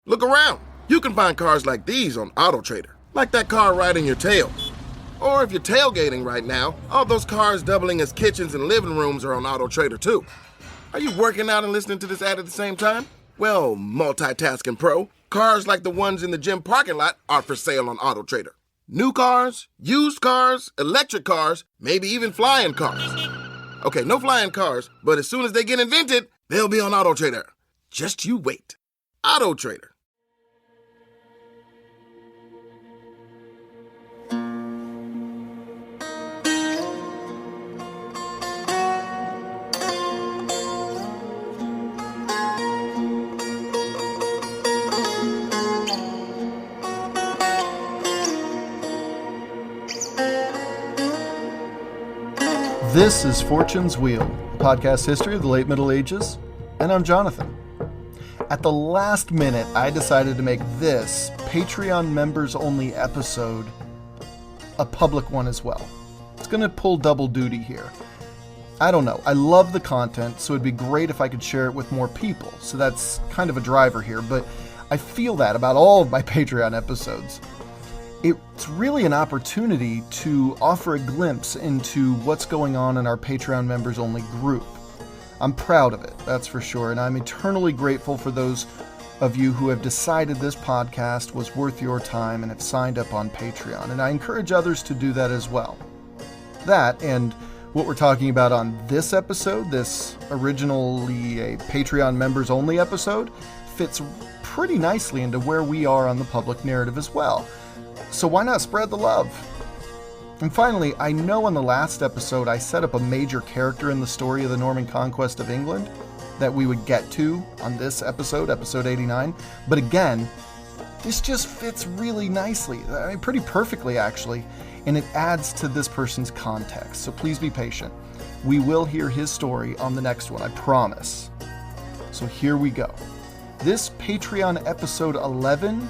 Look around. You can find cars like these on AutoTrader, like that car riding your tail. Or if you're tailgating right now, all those cars doubling as kitchens and living rooms are on AutoTrader too. Are you working out and listening to this ad at the same time? Well, multitasking pro, cars like the ones in the gym parking lot are for sale on AutoTrader. New cars, used cars, electric cars, maybe even flying cars. Okay, no flying cars, but as soon as they get invented, they'll be on AutoTrader. Just you wait. AutoTrader. This is Fortune's Wheel, a podcast history of the late Middle Ages, and I'm Jonathan. At the last minute, I decided to make this Patreon members-only episode a public one as well. It's going to pull double duty here. I don't know. I love the content, so it'd be great if I could share it with more people. So that's kind of a driver here, but I feel that about all of my Patreon episodes. It's really an opportunity to offer a glimpse into what's going on in our Patreon members-only group. I'm proud of it, that's for sure, and I'm eternally grateful for those of you who have decided this podcast was worth your time and have signed up on Patreon, and I encourage others to do that as well. That, and what we're talking about on this episode, this originally a Patreon members-only episode, fits pretty nicely into where we are on the public narrative as well. So why not spread the love? And finally, I know on the last episode I set up a major character in the story of the Norman Conquest of England that we would get to on this episode, episode 89. But again, this just fits really nicely, I mean, pretty perfectly actually, and it adds to this person's context. So please be patient. We will hear his story on the next one, I promise. So here we go. This Patreon episode 11,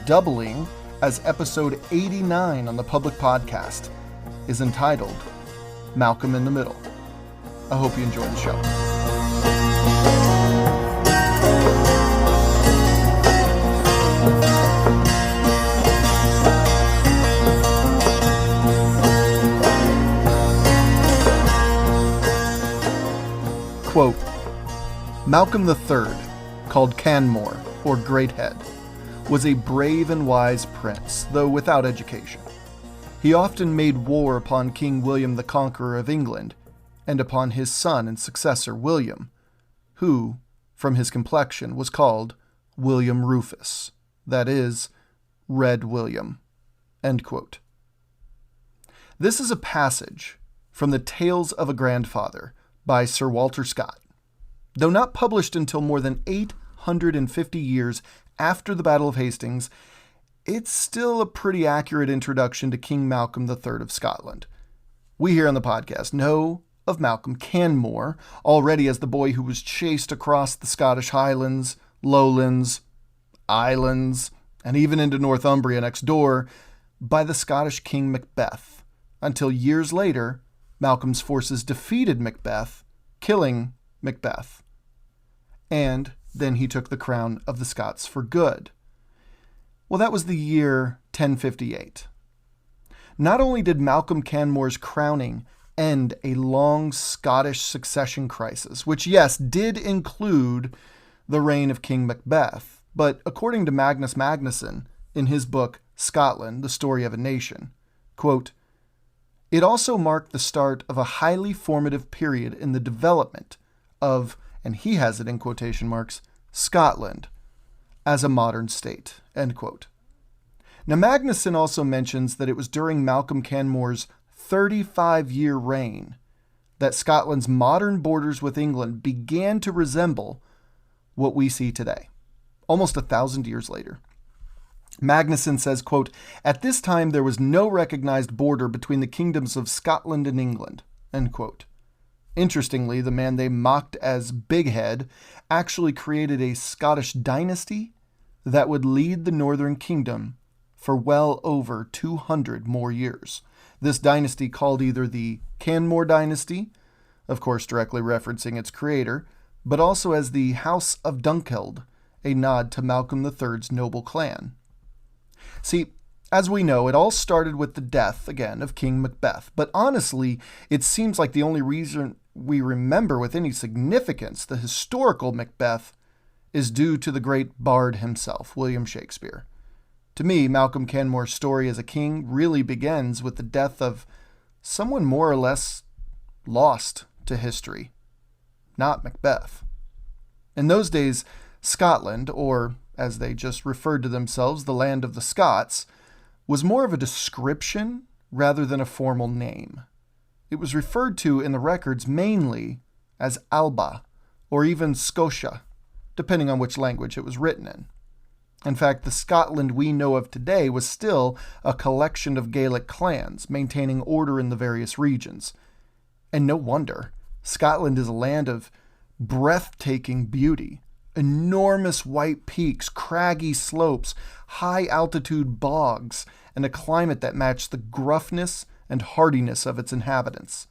doubling as episode 89 on the public podcast, is entitled Malcolm in the Middle. I hope you enjoy the show. Quote, Malcolm III, called Canmore, or Greathead, was a brave and wise prince, though without education. He often made war upon King William the Conqueror of England, and upon his son and successor William, who, from his complexion, was called William Rufus, that is, Red William. End quote. This is a passage from the Tales of a Grandfather by Sir Walter Scott. Though not published until more than 850 years after the Battle of Hastings, it's still a pretty accurate introduction to King Malcolm III of Scotland. We here on the podcast know of Malcolm Canmore already as the boy who was chased across the Scottish Highlands, Lowlands, Islands, and even into Northumbria next door by the Scottish King Macbeth, until years later, Malcolm's forces defeated Macbeth, killing Macbeth. And then he took the crown of the Scots for good. Well, that was the year 1058. Not only did Malcolm Canmore's crowning end a long Scottish succession crisis, which, yes, did include the reign of King Macbeth, but according to Magnus Magnusson, in his book Scotland, The Story of a Nation, quote, it also marked the start of a highly formative period in the development of, and he has it in quotation marks, Scotland as a modern state, end quote. Now, Magnusson also mentions that it was during Malcolm Canmore's 35-year reign that Scotland's modern borders with England began to resemble what we see today, almost 1,000 years later. Magnusson says, quote, at this time there was no recognized border between the kingdoms of Scotland and England, end quote. Interestingly, the man they mocked as Big Head actually created a Scottish dynasty that would lead the Northern Kingdom for well over 200 more years. This dynasty, called either the Canmore dynasty, of course directly referencing its creator, but also as the House of Dunkeld a nod to Malcolm III's noble clan. See, as we know, it all started with the death, again, of King Macbeth, but honestly, it seems like the only reason we remember with any significance the historical Macbeth is due to the great bard himself, William Shakespeare. To me, Malcolm Canmore's story as a king really begins with the death of someone more or less lost to history, not Macbeth. In those days, Scotland, or as they just referred to themselves, the land of the Scots, was more of a description rather than a formal name. It was referred to in the records mainly as Alba, or even Scotia, depending on which language it was written in. In fact, the Scotland we know of today was still a collection of Gaelic clans, maintaining order in the various regions. And no wonder. Scotland is a land of breathtaking beauty. Enormous white peaks, craggy slopes, high-altitude bogs, and a climate that matched the gruffness and hardiness of its inhabitants.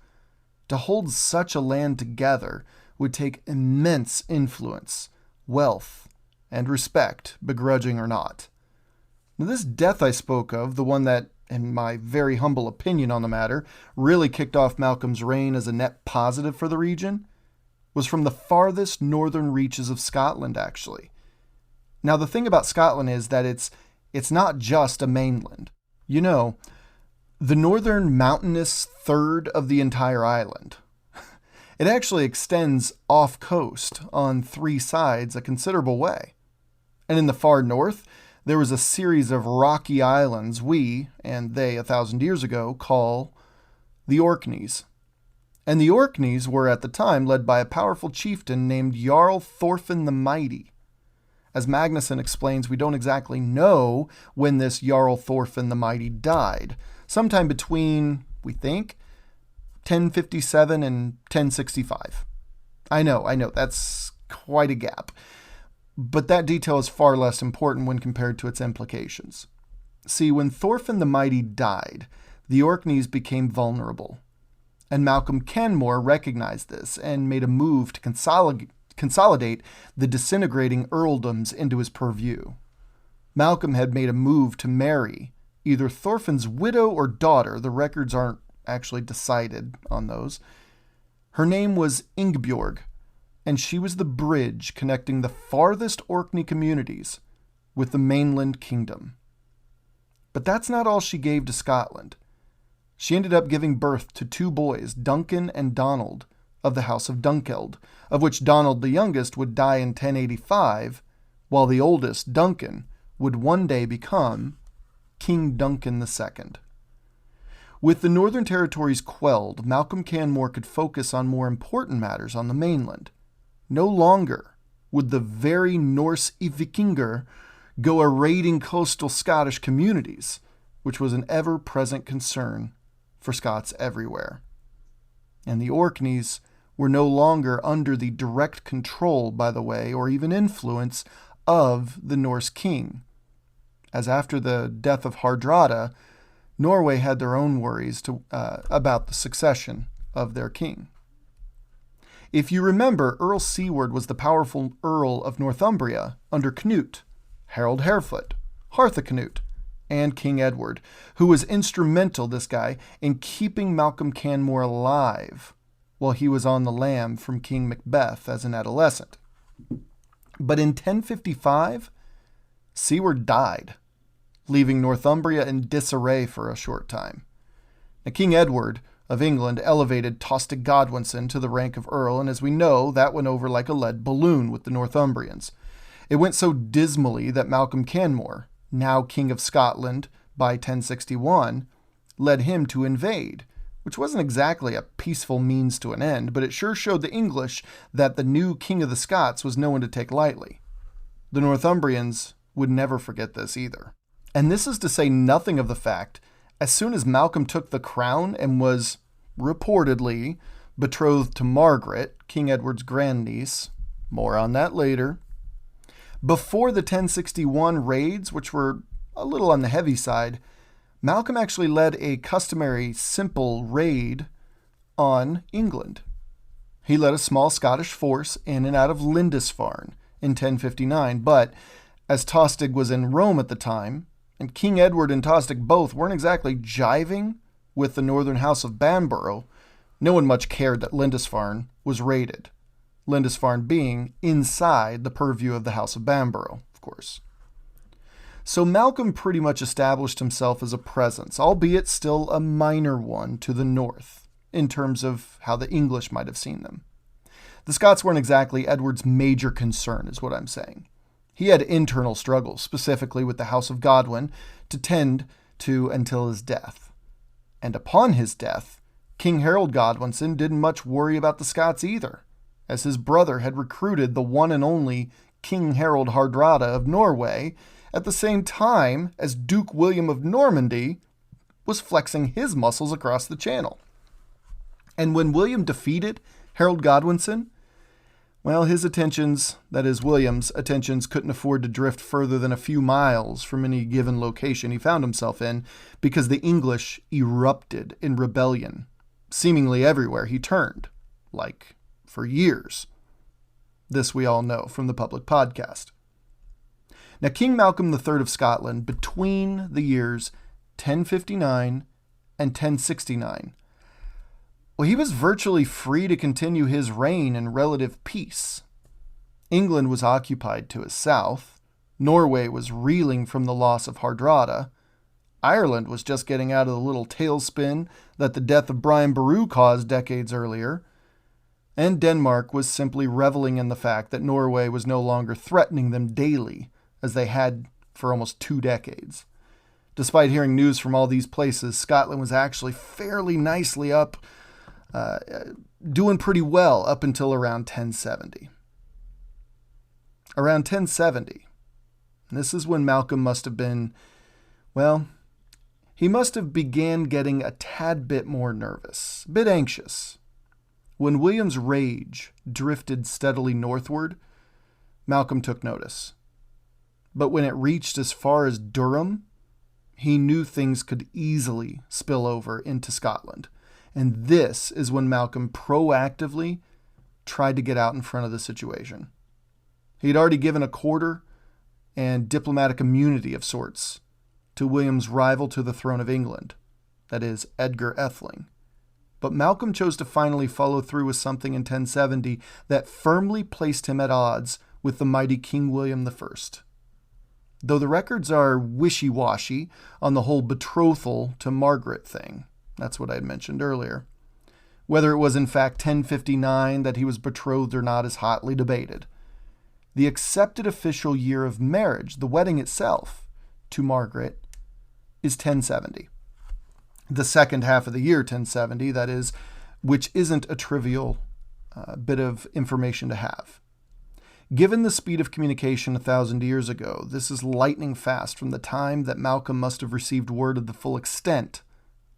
To hold such a land together would take immense influence, wealth, and respect, begrudging or not. Now, this death I spoke of, the one that, in my very humble opinion on the matter, really kicked off Malcolm's reign as a net positive for the region, was from the farthest northern reaches of Scotland, actually. Now, the thing about Scotland is that it's not just a mainland. You know, the northern mountainous third of the entire island. It actually extends off coast on 3 sides a considerable way. And in the far north, there was a series of rocky islands we, and they 1,000 years ago, call the Orkneys. And the Orkneys were at the time led by a powerful chieftain named Jarl Thorfinn the Mighty. As Magnusson explains, we don't exactly know when this Jarl Thorfinn the Mighty died. Sometime between, we think, 1057 and 1065. I know, that's quite a gap. But that detail is far less important when compared to its implications. See, when Thorfinn the Mighty died, the Orkneys became vulnerable. And Malcolm Canmore recognized this and made a move to consolidate the disintegrating earldoms into his purview. Malcolm had made a move to marry either Thorfinn's widow or daughter. The records aren't actually decided on those. Her name was Ingbjorg, and she was the bridge connecting the farthest Orkney communities with the mainland kingdom. But that's not all she gave to Scotland. She ended up giving birth to 2 boys, Duncan and Donald, of the House of Dunkeld, of which Donald the youngest would die in 1085, while the oldest, Duncan, would one day become King Duncan II. With the Northern Territories quelled, Malcolm Canmore could focus on more important matters on the mainland. No longer would the very Norse Vikingur go raiding coastal Scottish communities, which was an ever-present concern for Scots everywhere. And the Orkneys were no longer under the direct control, by the way, or even influence of the Norse king, as after the death of Hardrada, Norway had their own worries about the succession of their king. If you remember, Earl Siward was the powerful Earl of Northumbria under Canute, Harold Harefoot, Harthacnut, and King Edward, who was instrumental, this guy, in keeping Malcolm Canmore alive while he was on the lam from King Macbeth as an adolescent. But in 1055, Siward died, leaving Northumbria in disarray for a short time. Now, King Edward of England elevated Tostig Godwinson to the rank of Earl, and as we know, that went over like a lead balloon with the Northumbrians. It went so dismally that Malcolm Canmore, now King of Scotland by 1061, led him to invade, which wasn't exactly a peaceful means to an end, but it sure showed the English that the new King of the Scots was no one to take lightly. The Northumbrians would never forget this either. And this is to say nothing of the fact, as soon as Malcolm took the crown and was, reportedly, betrothed to Margaret, King Edward's grandniece, more on that later, before the 1061 raids, which were a little on the heavy side, Malcolm actually led a customary simple raid on England. He led a small Scottish force in and out of Lindisfarne in 1059, but as Tostig was in Rome at the time, and King Edward and Tostig both weren't exactly jiving with the northern House of Bamborough, no one much cared that Lindisfarne was raided. Lindisfarne being inside the purview of the House of Bamborough, of course. So Malcolm pretty much established himself as a presence, albeit still a minor one to the north, in terms of how the English might have seen them. The Scots weren't exactly Edward's major concern, is what I'm saying. He had internal struggles, specifically with the House of Godwin, to tend to until his death. And upon his death, King Harold Godwinson didn't much worry about the Scots either, as his brother had recruited the one and only King Harold Hardrada of Norway, at the same time as Duke William of Normandy was flexing his muscles across the channel. And when William defeated Harold Godwinson, well, his attentions, that is William's attentions, couldn't afford to drift further than a few miles from any given location he found himself in, because the English erupted in rebellion, seemingly everywhere he turned, like for years. This we all know from the public podcast. Now, King Malcolm III of Scotland, between the years 1059 and 1069, well, he was virtually free to continue his reign in relative peace. England was occupied to his south, Norway was reeling from the loss of Hardrada, Ireland was just getting out of the little tailspin that the death of Brian Boru caused decades earlier, and Denmark was simply reveling in the fact that Norway was no longer threatening them daily, as they had for almost 2 decades. Despite hearing news from all these places, Scotland was actually fairly nicely up, doing pretty well up until around 1070. Around 1070, and this is when Malcolm must have been, well, he must have began getting a tad bit more nervous, a bit anxious. When William's rage drifted steadily northward, Malcolm took notice. But when it reached as far as Durham, he knew things could easily spill over into Scotland. And this is when Malcolm proactively tried to get out in front of the situation. He had already given a quarter and diplomatic immunity of sorts to William's rival to the throne of England, that is, Edgar Atheling. But Malcolm chose to finally follow through with something in 1070 that firmly placed him at odds with the mighty King William I. Though the records are wishy-washy on the whole betrothal to Margaret thing. That's what I had mentioned earlier. Whether it was in fact 1059 that he was betrothed or not is hotly debated. The accepted official year of marriage, the wedding itself, to Margaret, is 1070. The second half of the year, 1070, that is, which isn't a trivial bit of information to have. Given the speed of communication 1,000 years ago, this is lightning fast from the time that Malcolm must have received word of the full extent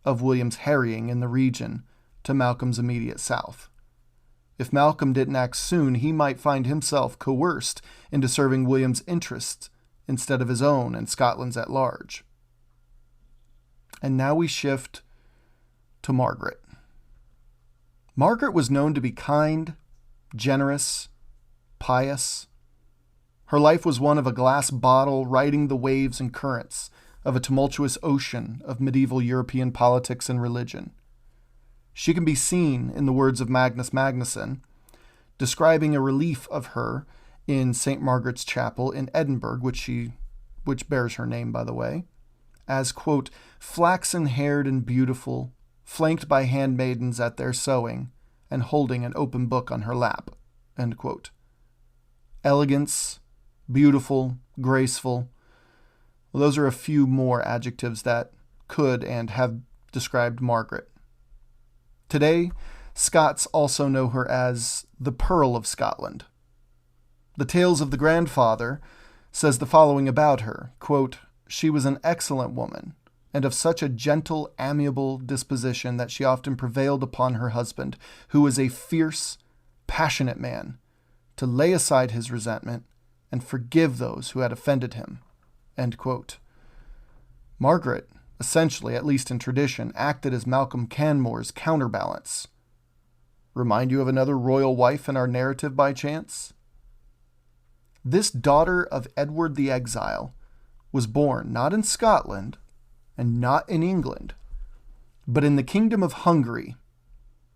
of William's harrying in the region to Malcolm's immediate south. If Malcolm didn't act soon, he might find himself coerced into serving William's interests instead of his own and Scotland's at large. And now we shift to Margaret. Margaret was known to be kind, generous, pious. Her life was one of a glass bottle riding the waves and currents of a tumultuous ocean of medieval European politics and religion. She can be seen, in the words of Magnus Magnusson, describing a relief of her in St. Margaret's Chapel in Edinburgh, which bears her name, by the way, as, quote, flaxen-haired and beautiful, flanked by handmaidens at their sewing, and holding an open book on her lap, end quote. Elegance, beautiful, graceful. Well, those are a few more adjectives that could and have described Margaret. Today, Scots also know her as the Pearl of Scotland. The Tales of the Grandfather says the following about her, quote, she was an excellent woman, and of such a gentle, amiable disposition that she often prevailed upon her husband, who was a fierce, passionate man, to lay aside his resentment and forgive those who had offended him. End quote. Margaret, essentially, at least in tradition, acted as Malcolm Canmore's counterbalance. Remind you of another royal wife in our narrative by chance? This daughter of Edward the Exile was born not in Scotland and not in England, but in the Kingdom of Hungary.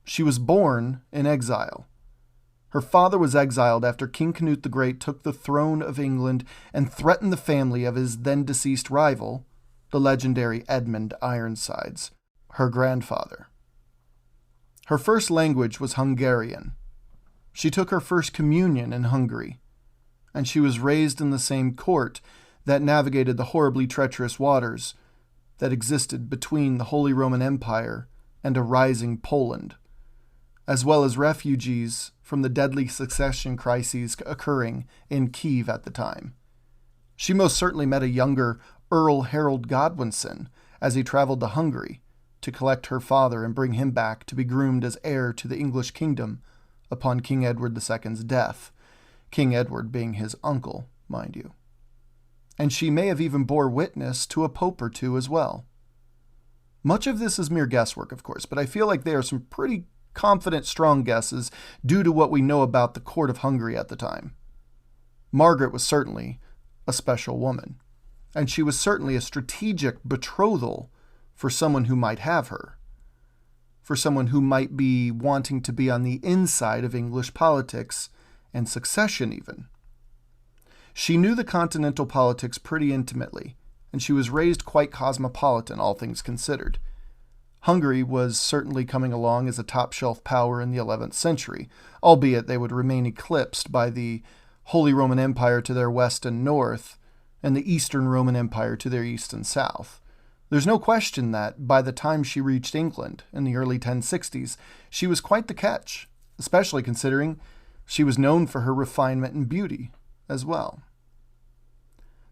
She was born in exile. Her father was exiled after King Canute the Great took the throne of England and threatened the family of his then-deceased rival, the legendary Edmund Ironsides, her grandfather. Her first language was Hungarian. She took her first communion in Hungary, and she was raised in the same court that navigated the horribly treacherous waters that existed between the Holy Roman Empire and a rising Poland, as well as refugees from the deadly succession crises occurring in Kiev at the time. She most certainly met a younger Earl Harold Godwinson as he traveled to Hungary to collect her father and bring him back to be groomed as heir to the English kingdom upon King Edward II's death, King Edward being his uncle, mind you. And she may have even bore witness to a pope or two as well. Much of this is mere guesswork, of course, but I feel like they are some pretty confident, strong guesses due to what we know about the court of Hungary at the time. Margaret was certainly a special woman, and she was certainly a strategic betrothal for someone who might have her, for someone who might be wanting to be on the inside of English politics and succession even. She knew the continental politics pretty intimately, and she was raised quite cosmopolitan, all things considered. Hungary was certainly coming along as a top-shelf power in the 11th century, albeit they would remain eclipsed by the Holy Roman Empire to their west and north, and the Eastern Roman Empire to their east and south. There's no question that, by the time she reached England in the early 1060s, she was quite the catch, especially considering she was known for her refinement and beauty as well.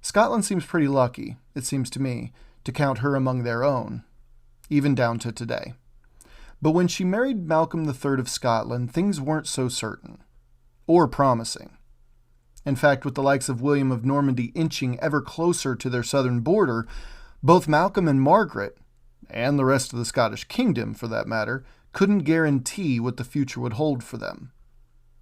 Scotland seems pretty lucky, it seems to me, to count her among their own, even down to today. But when she married Malcolm III of Scotland, things weren't so certain, or promising. In fact, with the likes of William of Normandy inching ever closer to their southern border, both Malcolm and Margaret, and the rest of the Scottish kingdom for that matter, couldn't guarantee what the future would hold for them.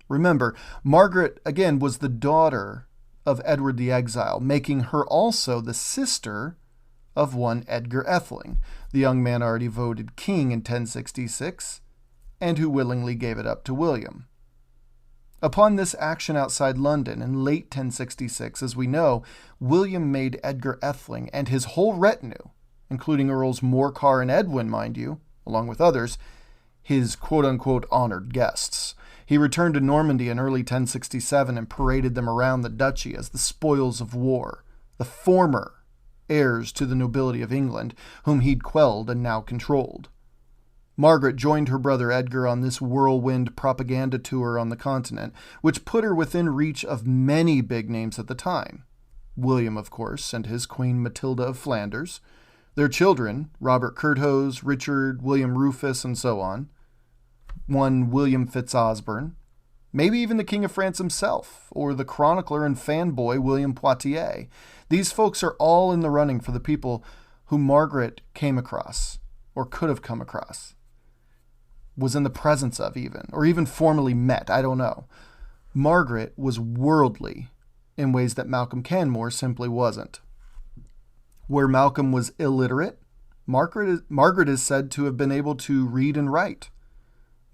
Remember, Margaret, again, was the daughter of Edward the Exile, making her also the sister of one Edgar Atheling, the young man already voted king in 1066, and who willingly gave it up to William. Upon this action outside London in late 1066, as we know, William made Edgar Atheling and his whole retinue, including Earls Morcar and Edwin, mind you, along with others, his quote-unquote honored guests. He returned to Normandy in early 1067 and paraded them around the duchy as the spoils of war, the former heirs to the nobility of England, whom he'd quelled and now controlled. Margaret joined her brother Edgar on this whirlwind propaganda tour on the continent, which put her within reach of many big names at the time. William, of course, and his Queen Matilda of Flanders, their children, Robert Curthose, Richard, William Rufus, and so on, one William Fitzosborne, maybe even the King of France himself, or the chronicler and fanboy William Poitiers. These folks are all in the running for the people who Margaret came across, or could have come across, was in the presence of even, or even formally met, I don't know. Margaret was worldly in ways that Malcolm Canmore simply wasn't. Where Malcolm was illiterate, Margaret is said to have been able to read and write.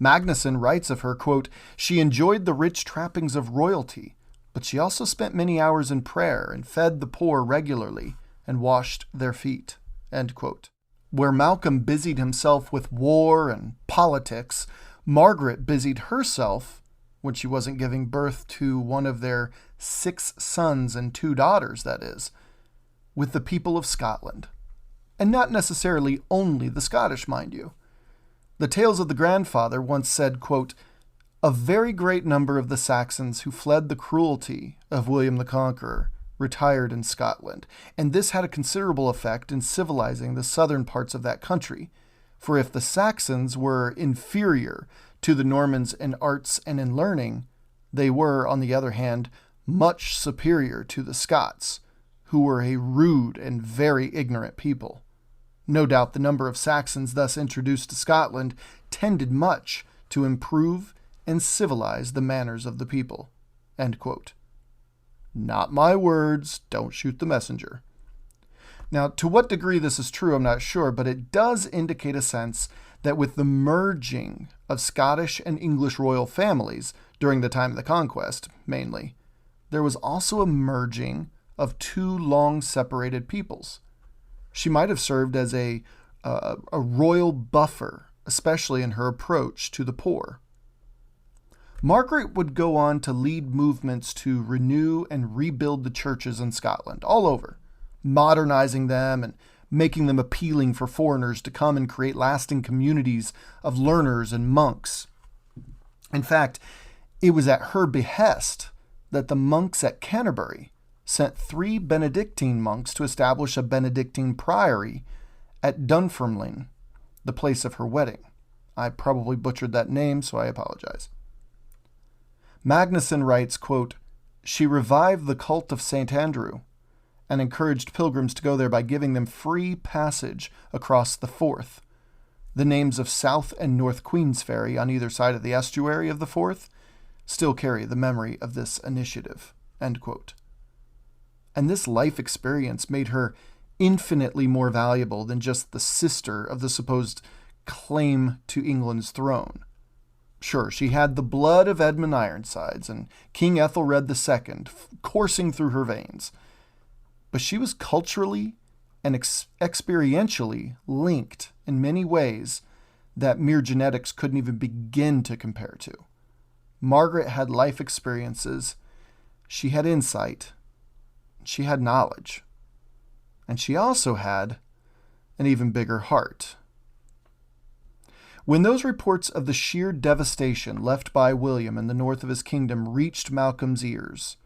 Magnuson writes of her, quote, "She enjoyed the rich trappings of royalty, but she also spent many hours in prayer and fed the poor regularly and washed their feet," end quote. Where Malcolm busied himself with war and politics, Margaret busied herself, when she wasn't giving birth to one of their 6 sons and 2 daughters, that is, with the people of Scotland. And not necessarily only the Scottish, mind you. The Tales of the Grandfather once said, quote, "A very great number of the Saxons who fled the cruelty of William the Conqueror retired in Scotland, and this had a considerable effect in civilizing the southern parts of that country. For if the Saxons were inferior to the Normans in arts and in learning, they were, on the other hand, much superior to the Scots, who were a rude and very ignorant people. No doubt the number of Saxons thus introduced to Scotland tended much to improve and civilize the manners of the people," end quote. Not my words, don't shoot the messenger. Now, to what degree this is true, I'm not sure, but it does indicate a sense that with the merging of Scottish and English royal families during the time of the Conquest, mainly, there was also a merging of two long-separated peoples. She might have served as a royal buffer, especially in her approach to the poor. Margaret would go on to lead movements to renew and rebuild the churches in Scotland, all over, modernizing them and making them appealing for foreigners to come and create lasting communities of learners and monks. In fact, it was at her behest that the monks at Canterbury sent 3 Benedictine monks to establish a Benedictine priory at Dunfermline, the place of her wedding. I probably butchered that name, so I apologize. Magnuson writes, quote, "She revived the cult of St. Andrew and encouraged pilgrims to go there by giving them free passage across the Forth. The names of South and North Queensferry on either side of the estuary of the Forth still carry the memory of this initiative." End quote. And this life experience made her infinitely more valuable than just the sister of the supposed claim to England's throne. Sure, she had the blood of Edmund Ironsides and King Ethelred II coursing through her veins, but she was culturally and experientially linked in many ways that mere genetics couldn't even begin to compare to. Margaret had life experiences, she had insight, she had knowledge, and she also had an even bigger heart. When those reports of the sheer devastation left by William in the north of his kingdom reached Malcolm's ears,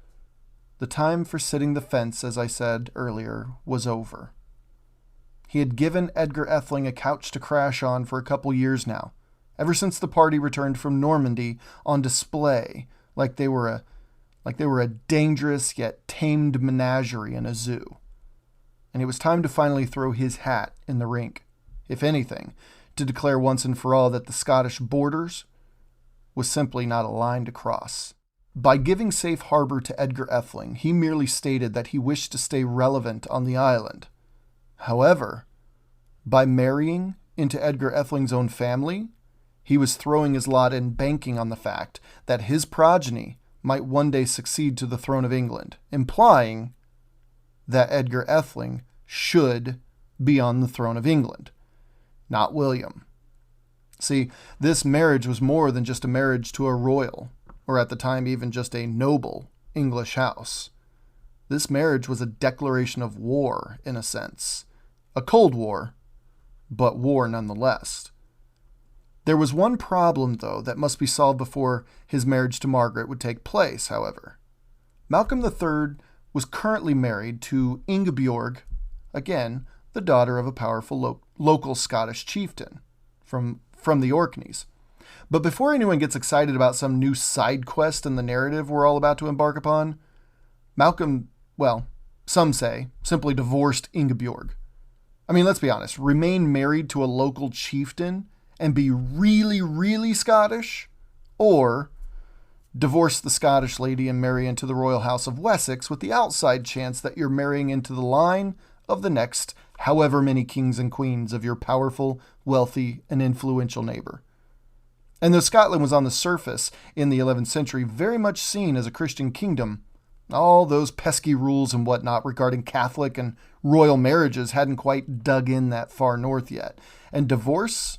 the time for sitting the fence, as I said earlier, was over. He had given Edgar Atheling a couch to crash on for a couple years now, ever since the party returned from Normandy on display like they were a dangerous yet tamed menagerie in a zoo. And it was time to finally throw his hat in the rink, if anything, to declare once and for all that the Scottish borders was simply not a line to cross. By giving safe harbor to Edgar Atheling, he merely stated that he wished to stay relevant on the island. However, by marrying into Edgar Atheling's own family, he was throwing his lot in banking on the fact that his progeny might one day succeed to the throne of England, implying that Edgar Atheling should be on the throne of England, not William. See, this marriage was more than just a marriage to a royal, or at the time even just a noble, English house. This marriage was a declaration of war, in a sense. A cold war, but war nonetheless. There was one problem, though, that must be solved before his marriage to Margaret would take place, however. Malcolm III was currently married to Ingebjorg, again, the daughter of a powerful local Scottish chieftain from the Orkneys. But before anyone gets excited about some new side quest in the narrative we're all about to embark upon, Malcolm, well, some say, simply divorced Ingebjorg. I mean, let's be honest, remain married to a local chieftain and be really, really Scottish, or divorce the Scottish lady and marry into the royal House of Wessex with the outside chance that you're marrying into the line of the next however many kings and queens of your powerful, wealthy, and influential neighbor. And though Scotland was on the surface in the 11th century very much seen as a Christian kingdom, all those pesky rules and whatnot regarding Catholic and royal marriages hadn't quite dug in that far north yet, and divorce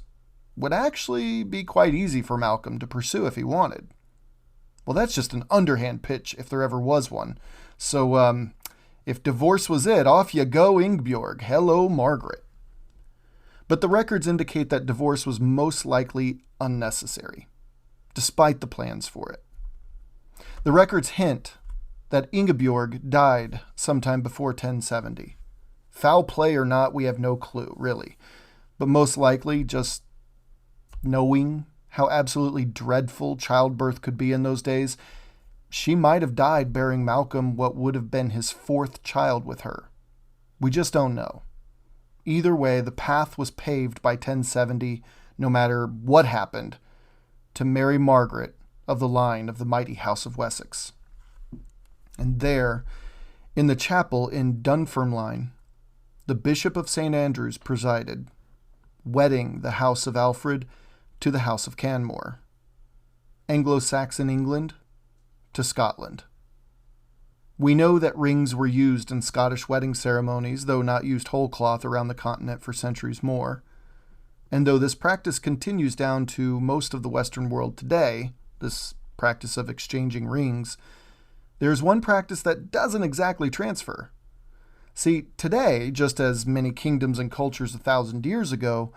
would actually be quite easy for Malcolm to pursue if he wanted. Well, that's just an underhand pitch if there ever was one. So, if divorce was it, off you go, Ingebjorg. Hello, Margaret. But the records indicate that divorce was most likely unnecessary, despite the plans for it. The records hint that Ingebjorg died sometime before 1070. Foul play or not, we have no clue, really. But most likely, just knowing how absolutely dreadful childbirth could be in those days, she might have died bearing Malcolm what would have been his 4th child with her. We just don't know. Either way, the path was paved by 1070, no matter what happened, to marry Margaret of the line of the mighty House of Wessex. And there, in the chapel in Dunfermline, the Bishop of St. Andrews presided, wedding the House of Alfred to the House of Canmore, Anglo-Saxon England to Scotland. We know that rings were used in Scottish wedding ceremonies, though not used whole cloth around the continent for centuries more. And though this practice continues down to most of the Western world today, this practice of exchanging rings, there's one practice that doesn't exactly transfer. See, today, just as many kingdoms and cultures 1,000 years ago,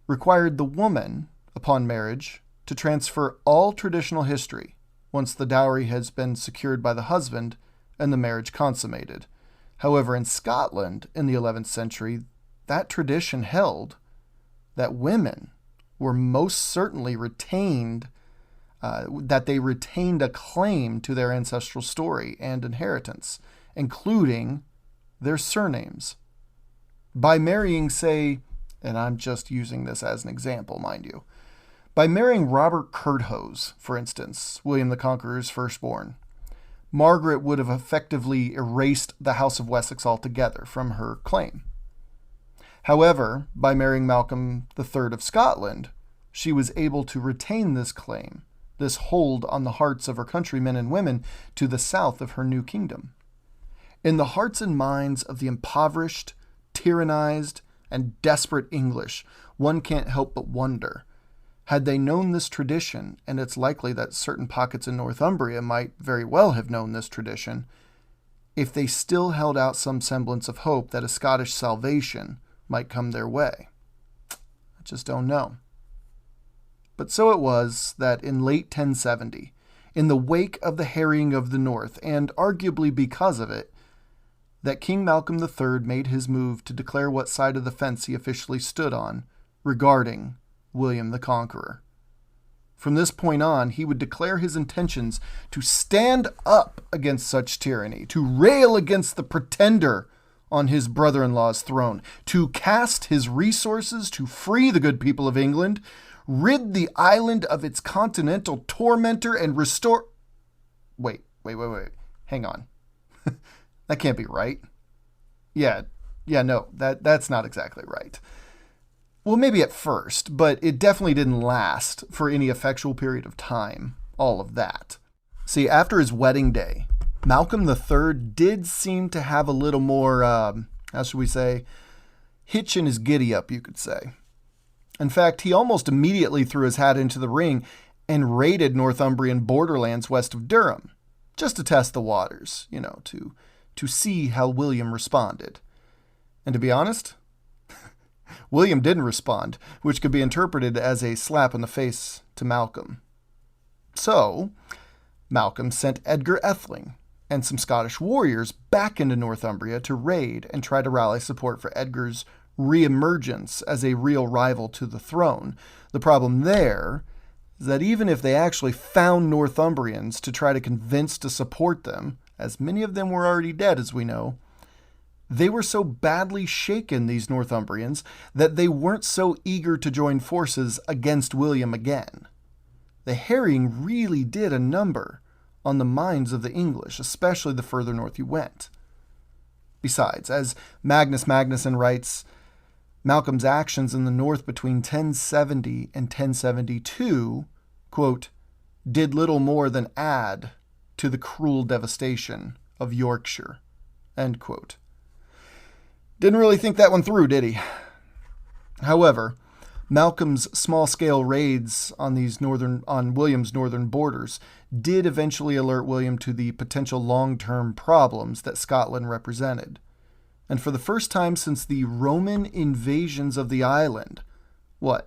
required the woman, upon marriage, to transfer all traditional history once the dowry has been secured by the husband and the marriage consummated. However, in Scotland in the 11th century, that tradition held that women were most certainly retained, that they retained a claim to their ancestral story and inheritance, including their surnames. By marrying, say, and I'm just using this as an example, mind you, by marrying Robert Curthose, for instance, William the Conqueror's firstborn, Margaret would have effectively erased the House of Wessex altogether from her claim. However, by marrying Malcolm III of Scotland, she was able to retain this claim, this hold on the hearts of her countrymen and women to the south of her new kingdom. In the hearts and minds of the impoverished, tyrannized, and desperate English, one can't help but wonder, had they known this tradition, and it's likely that certain pockets in Northumbria might very well have known this tradition, if they still held out some semblance of hope that a Scottish salvation might come their way. I just don't know. But so it was that in late 1070, in the wake of the harrying of the North, and arguably because of it, that King Malcolm III made his move to declare what side of the fence he officially stood on regarding William the Conqueror. From this point on, he would declare his intentions to stand up against such tyranny, to rail against the pretender on his brother-in-law's throne, to cast his resources to free the good people of England, rid the island of its continental tormentor, and restore... Wait. Hang on. That can't be right. No, that's not exactly right. Well, maybe at first, but it definitely didn't last for any effectual period of time, all of that. See, after his wedding day, Malcolm III did seem to have a little more, how should we say, hitch in his giddy-up, you could say. In fact, he almost immediately threw his hat into the ring and raided Northumbrian borderlands west of Durham, just to test the waters, to see how William responded. And to be honest, William didn't respond, which could be interpreted as a slap in the face to Malcolm. So, Malcolm sent Edgar Atheling and some Scottish warriors back into Northumbria to raid and try to rally support for Edgar's re-emergence as a real rival to the throne. The problem there is that even if they actually found Northumbrians to try to convince to support them, as many of them were already dead as we know, they were so badly shaken, these Northumbrians, that they weren't so eager to join forces against William again. The harrying really did a number on the minds of the English, especially the further north you went. Besides, as Magnus Magnusson writes, Malcolm's actions in the north between 1070 and 1072, quote, did little more than add to the cruel devastation of Yorkshire, end quote. Didn't really think that one through, did he? However, Malcolm's small-scale raids on William's northern borders did eventually alert William to the potential long-term problems that Scotland represented. And for the first time since the Roman invasions of the island,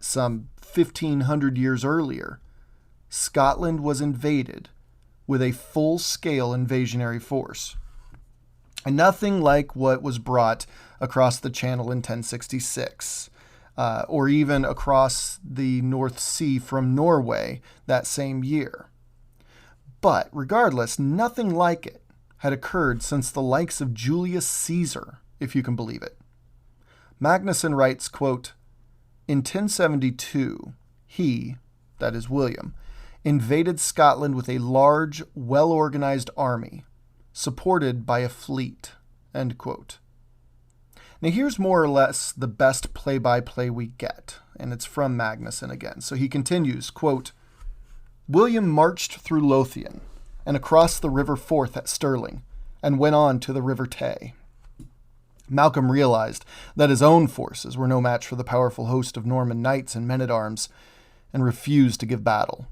some 1,500 years earlier, Scotland was invaded with a full-scale invasionary force. And nothing like what was brought across the Channel in 1066, or even across the North Sea from Norway that same year. But regardless, nothing like it had occurred since the likes of Julius Caesar, if you can believe it. Magnusson writes, quote, in 1072, he, that is William, invaded Scotland with a large, well-organized army, supported by a fleet, end quote. Now here's more or less the best play-by-play we get, and it's from Magnusson again. So he continues, quote, William marched through Lothian and across the River Forth at Stirling, and went on to the River Tay. Malcolm realized that his own forces were no match for the powerful host of Norman knights and men-at-arms, and refused to give battle.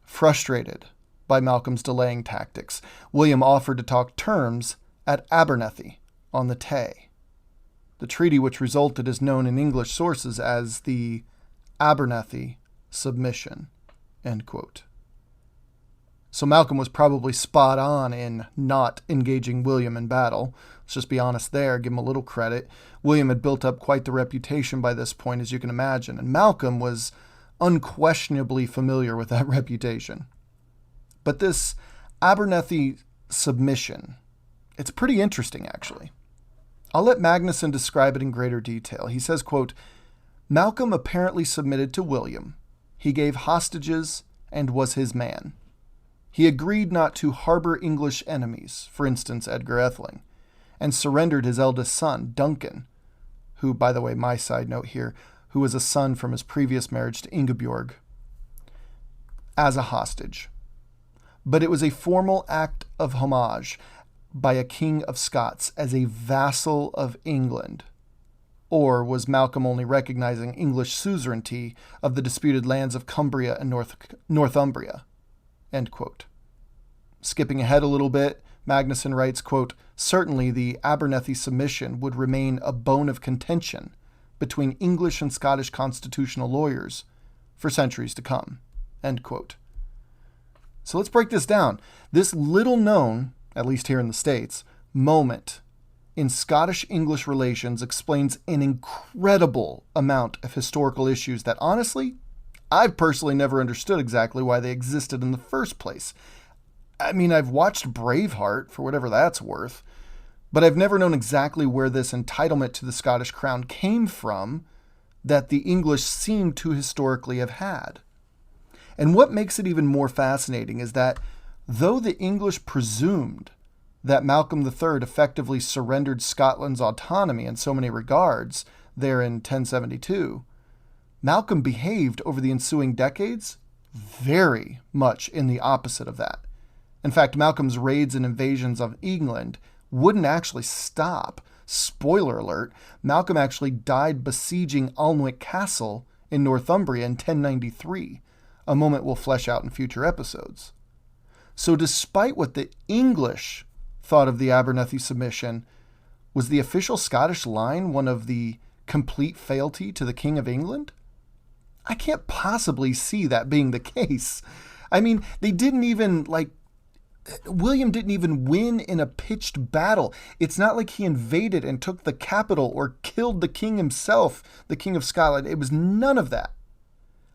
Frustrated by Malcolm's delaying tactics, William offered to talk terms at Abernethy on the Tay. The treaty which resulted is known in English sources as the Abernethy Submission, end quote. So Malcolm was probably spot on in not engaging William in battle. Let's just be honest there, give him a little credit. William had built up quite the reputation by this point, as you can imagine, and Malcolm was unquestionably familiar with that reputation. But this Abernethy submission, it's pretty interesting, actually. I'll let Magnusson describe it in greater detail. He says, quote, Malcolm apparently submitted to William. He gave hostages and was his man. He agreed not to harbor English enemies, for instance, Edgar Atheling, and surrendered his eldest son, Duncan, who, by the way, my side note here, who was a son from his previous marriage to Ingeborg, as a hostage. But it was a formal act of homage by a king of Scots as a vassal of England. Or was Malcolm only recognizing English suzerainty of the disputed lands of Cumbria and Northumbria? End quote. Skipping ahead a little bit, Magnusson writes, quote, certainly the Abernethy submission would remain a bone of contention between English and Scottish constitutional lawyers for centuries to come, end quote. So let's break this down. This little known, at least here in the States, moment in Scottish-English relations explains an incredible amount of historical issues that, honestly, I've personally never understood exactly why they existed in the first place. I mean, I've watched Braveheart, for whatever that's worth, but I've never known exactly where this entitlement to the Scottish crown came from that the English seem to historically have had. And what makes it even more fascinating is that though the English presumed that Malcolm III effectively surrendered Scotland's autonomy in so many regards there in 1072, Malcolm behaved over the ensuing decades very much in the opposite of that. In fact, Malcolm's raids and invasions of England wouldn't actually stop. Spoiler alert, Malcolm actually died besieging Alnwick Castle in Northumbria in 1093, a moment we'll flesh out in future episodes. So despite what the English thought of the Abernethy submission, was the official Scottish line one of the complete fealty to the King of England? I can't possibly see that being the case. I mean, William didn't even win in a pitched battle. It's not like he invaded and took the capital or killed the king himself, the King of Scotland. It was none of that.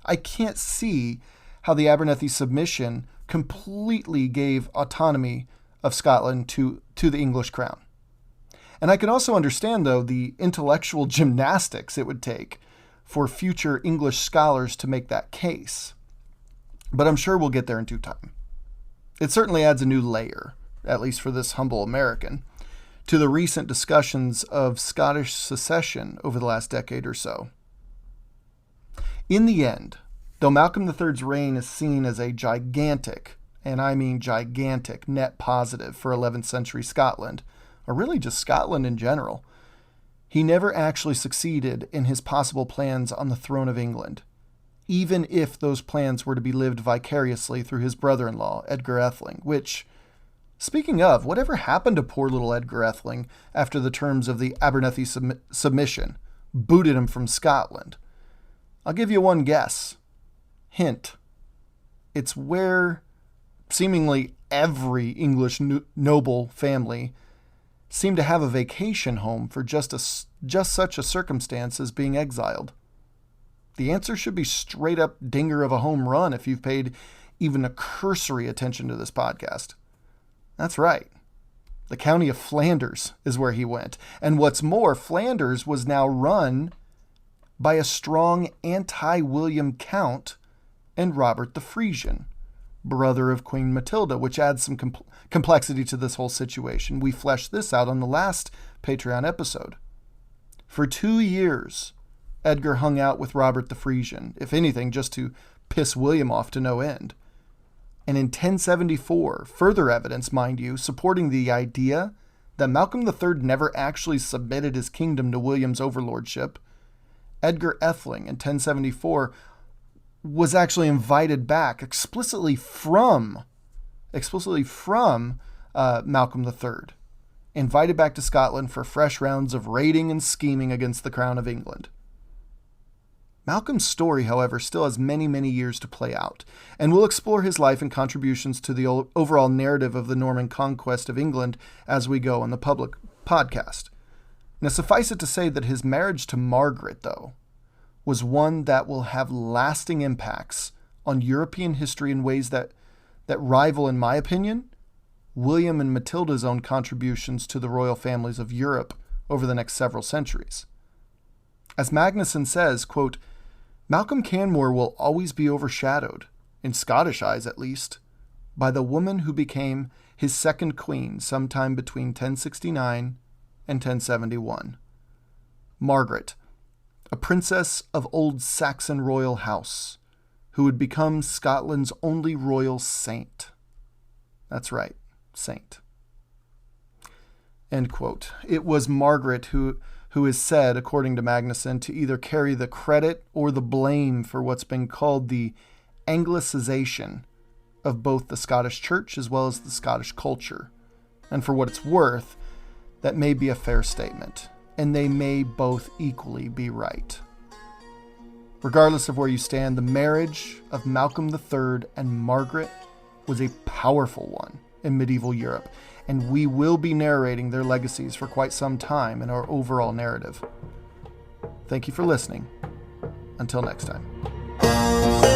I can't see how the Abernethy submission completely gave autonomy of Scotland to the English crown. And I can also understand, though, the intellectual gymnastics it would take for future English scholars to make that case. But I'm sure we'll get there in due time. It certainly adds a new layer, at least for this humble American, to the recent discussions of Scottish secession over the last decade or so. In the end, though Malcolm III's reign is seen as a gigantic, and I mean gigantic, net positive for 11th century Scotland, or really just Scotland in general, he never actually succeeded in his possible plans on the throne of England, even if those plans were to be lived vicariously through his brother-in-law, Edgar Atheling, which, speaking of, whatever happened to poor little Edgar Atheling after the terms of the Abernethy submission booted him from Scotland? I'll give you one guess. Hint. It's where seemingly every English noble family seemed to have a vacation home for just such a circumstance as being exiled. The answer should be straight up dinger of a home run if you've paid even a cursory attention to this podcast. That's right. The county of Flanders is where he went. And what's more, Flanders was now run by a strong anti-William count and Robert the Frisian, brother of Queen Matilda, which adds some complexity to this whole situation. We fleshed this out on the last Patreon episode. For 2 years, Edgar hung out with Robert the Frisian, if anything, just to piss William off to no end. And in 1074, further evidence, mind you, supporting the idea that Malcolm III never actually submitted his kingdom to William's overlordship, Edgar Atheling in 1074 was actually invited back explicitly from Malcolm III, invited back to Scotland for fresh rounds of raiding and scheming against the crown of England. Malcolm's story, however, still has many, many years to play out, and we'll explore his life and contributions to the overall narrative of the Norman conquest of England as we go on the public podcast. Now, suffice it to say that his marriage to Margaret, though, was one that will have lasting impacts on European history in ways that rival, in my opinion, William and Matilda's own contributions to the royal families of Europe over the next several centuries. As Magnuson says, quote, Malcolm Canmore will always be overshadowed, in Scottish eyes at least, by the woman who became his second queen sometime between 1069 and 1071. Margaret, a princess of old Saxon royal house, who would become Scotland's only royal saint. That's right, saint. End quote. It was Margaret who is said, according to Magnuson, to either carry the credit or the blame for what's been called the Anglicization of both the Scottish Church as well as the Scottish culture. And for what it's worth, that may be a fair statement, and they may both equally be right. Regardless of where you stand, the marriage of Malcolm III and Margaret was a powerful one in medieval Europe, and we will be narrating their legacies for quite some time in our overall narrative. Thank you for listening. Until next time.